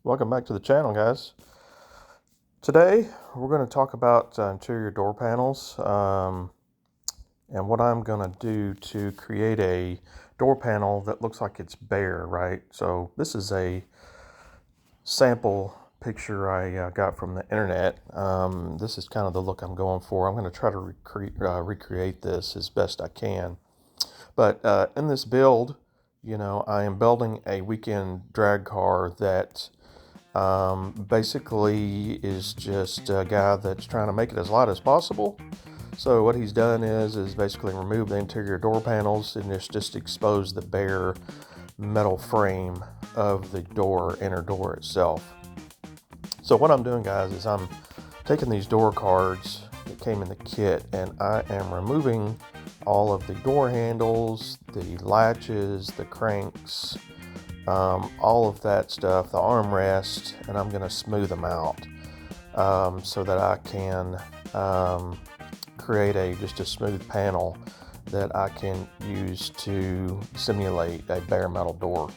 Welcome back to the channel, guys. Today we're going to talk about interior door panels and what I'm going to do to create a door panel that looks like it's bare, right? So this is a sample picture I got from the internet. This is kind of the look I'm going for. I'm going to try to recreate this as best I can. But in this build, I am building a weekend drag car that basically is just a guy that's trying to make it as light as possible. So what he's done is basically remove the interior door panels and just expose the bare metal frame of the inner door itself. So what I'm doing, guys, is I'm taking these door cards that came in the kit and I am removing all of the door handles, the latches, the cranks, all of that stuff, the armrest, and I'm going to smooth them out so that I can create just a smooth panel that I can use to simulate a bare metal door.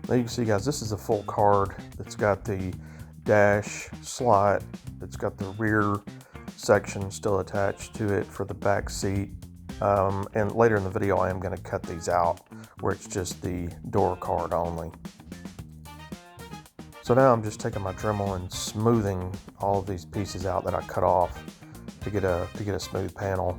Now you can see, guys, this is a full card that's got the dash slot, that's got the rear section still attached to it for the back seat. And later in the video I am going to cut these out where it's just the door card only. So now I'm just taking my Dremel and smoothing all of these pieces out that I cut off to get a smooth panel.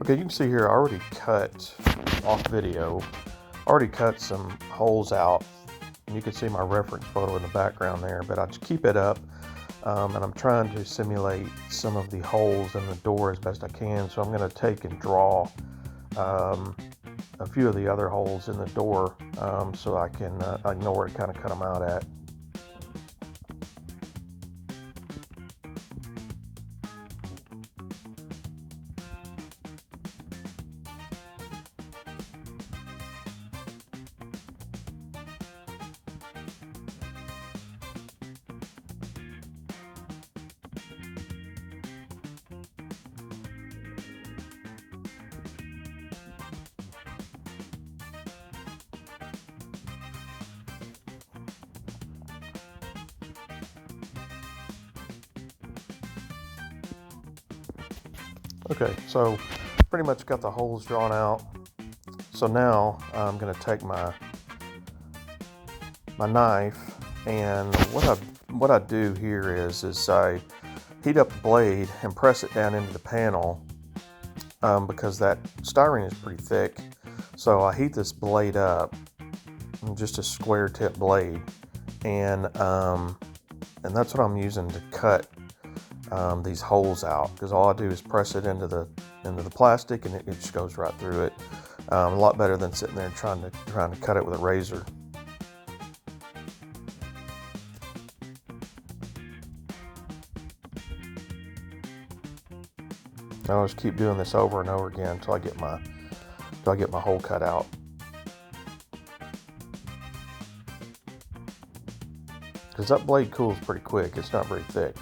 Okay, you can see here I already cut off video, already cut some holes out, and you can see my reference photo in the background there, but I just keep it up, and I'm trying to simulate some of the holes in the door as best I can. So I'm going to take and draw a few of the other holes in the door so I know where to kind of cut them out at. Okay, so pretty much got the holes drawn out. So now I'm going to take my knife, and what I do here is I heat up the blade and press it down into the panel because that styrene is pretty thick. So I heat this blade up, just a square tip blade, and that's what I'm using to cut these holes out, because all I do is press it into the plastic and it just goes right through it. A lot better than sitting there trying to cut it with a razor. I'll just keep doing this over and over again until I get my hole cut out. Because that blade cools pretty quick, it's not very thick.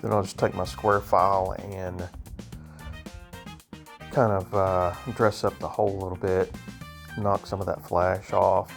Then I'll just take my square file and kind of dress up the hole a little bit, knock some of that flash off.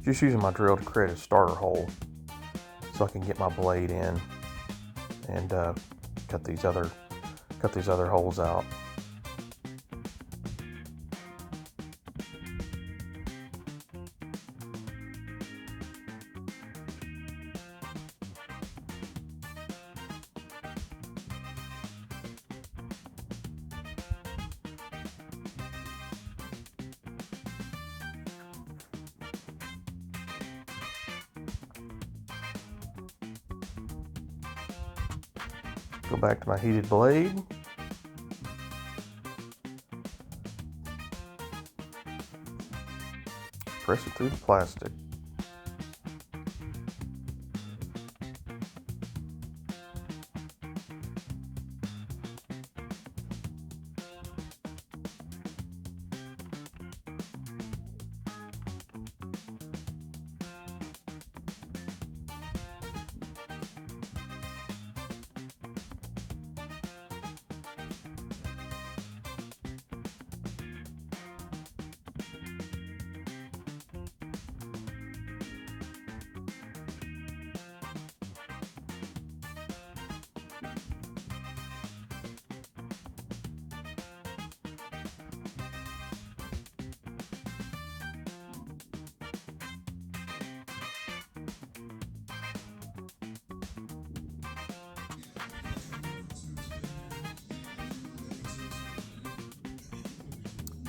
Just using my drill to create a starter hole so I can get my blade in and cut these other holes out. Go back to my heated blade. Press it through the plastic.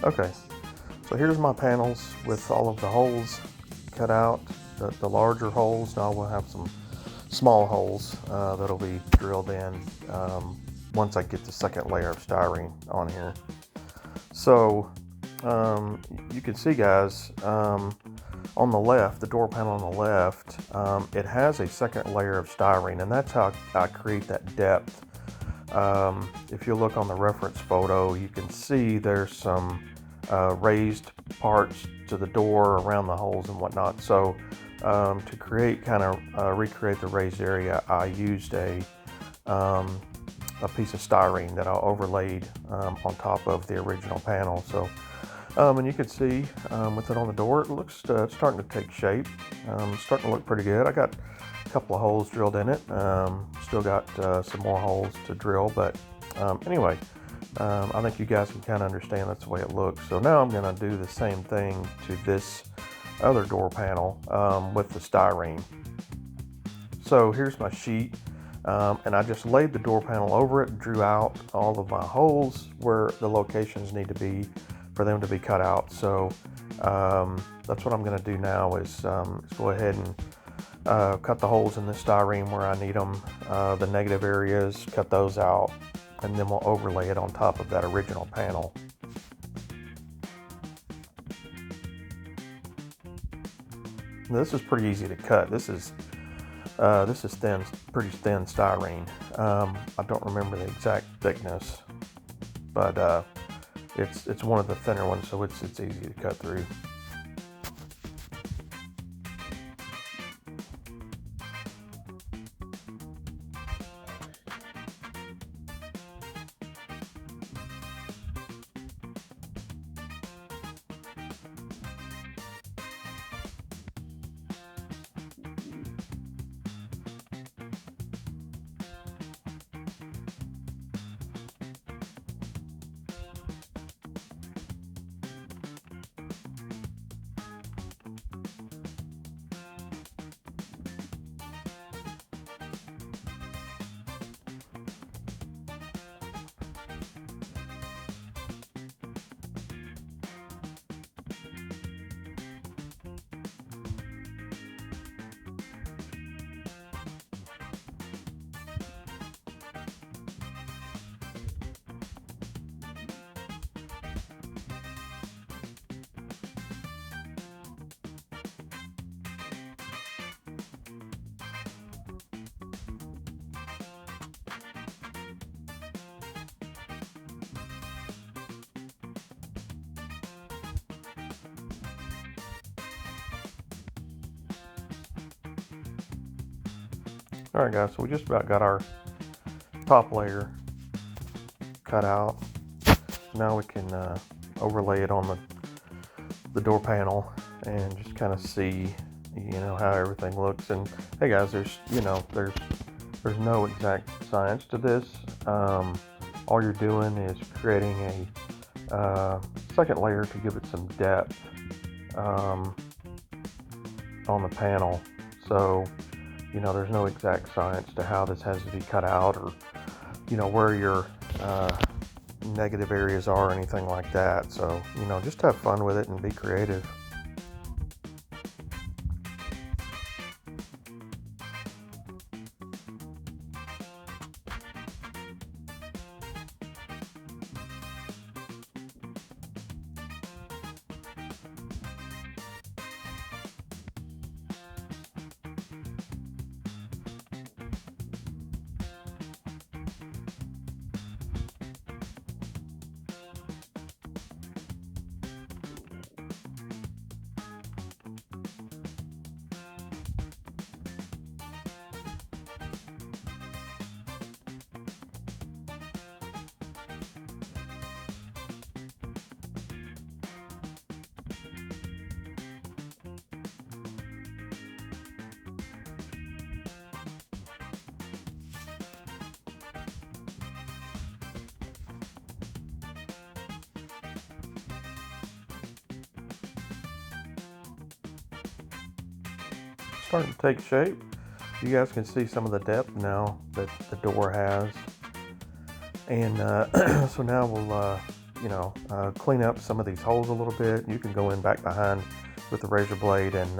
Okay, so here's my panels with all of the holes cut out, the larger holes. Now we'll have some small holes that'll be drilled in once I get the second layer of styrene on here. So you can see, guys, on the left, the door panel on the left, it has a second layer of styrene, and that's how I create that depth. If you look on the reference photo, you can see there's some raised parts to the door around the holes and whatnot. So to create, recreate the raised area, I used a piece of styrene that I overlaid on top of the original panel. So and you can see with it on the door, it looks starting to take shape. It's starting to look pretty good. I got a couple of holes drilled in it. Still got some more holes to drill, but anyway, I think you guys can kind of understand that's the way it looks. So now I'm going to do the same thing to this other door panel with the styrene. So here's my sheet, and I just laid the door panel over it, drew out all of my holes where the locations need to be for them to be cut out. So that's what I'm going to do now is go ahead and cut the holes in the styrene where I need them, the negative areas, cut those out, and then we'll overlay it on top of that original panel. Now, this is pretty easy to cut. This is thin, pretty thin styrene. I don't remember the exact thickness, but it's one of the thinner ones, so it's easy to cut through. Alright guys, so we just about got our top layer cut out. Now we can overlay it on the door panel and just kind of see, how everything looks. And hey guys, there's no exact science to this. All you're doing is creating a second layer to give it some depth on the panel. So there's no exact science to how this has to be cut out, or where your negative areas are or anything like that. So just have fun with it and be creative. Starting to take shape. You guys can see some of the depth now that the door has, and so now we'll clean up some of these holes a little bit. You can go in back behind with the razor blade and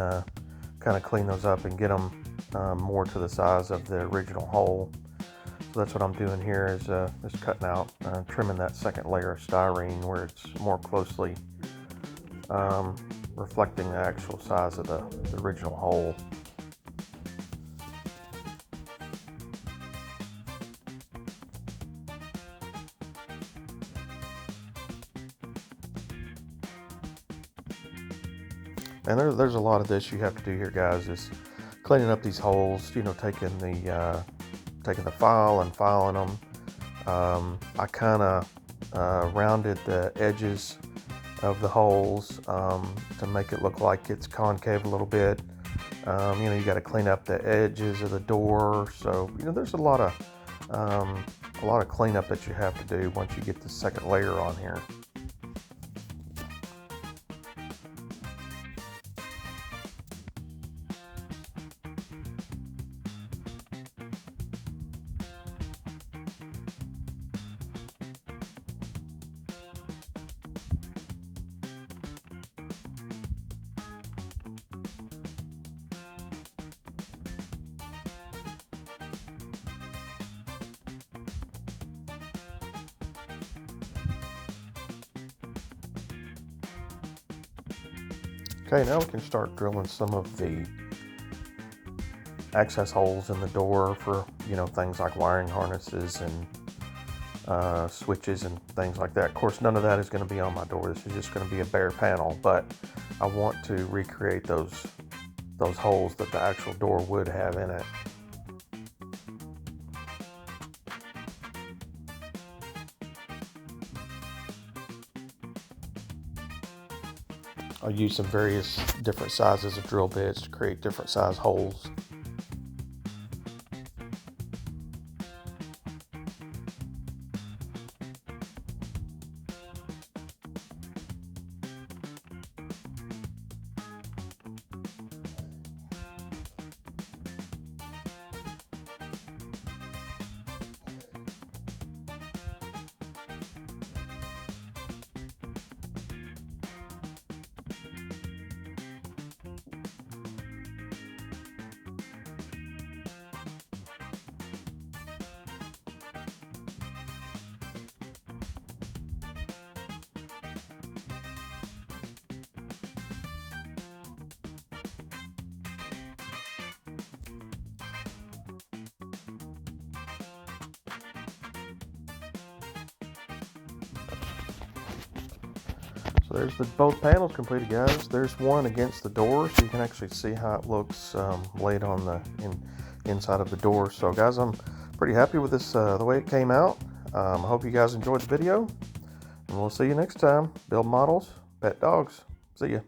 kind of clean those up and get them more to the size of the original hole. So that's what I'm doing here, is just cutting out, trimming that second layer of styrene where it's more closely reflecting the actual size of the original hole. And there's a lot of this you have to do here, guys, is cleaning up these holes, taking the file and filing them. I kind of rounded the edges of the holes to make it look like it's concave a little bit. You got to clean up the edges of the door. So there's a lot of cleanup that you have to do once you get the second layer on here. Okay, now we can start drilling some of the access holes in the door for, things like wiring harnesses and switches and things like that. Of course, none of that is going to be on my door. This is just going to be a bare panel, but I want to recreate those holes that the actual door would have in it. I'll use some various different sizes of drill bits to create different size holes. So there's both panels completed, guys. There's one against the door, so you can actually see how it looks laid on inside of the door. So guys, I'm pretty happy with this, the way it came out. I hope you guys enjoyed the video, and we'll see you next time. Build models, pet dogs. See ya.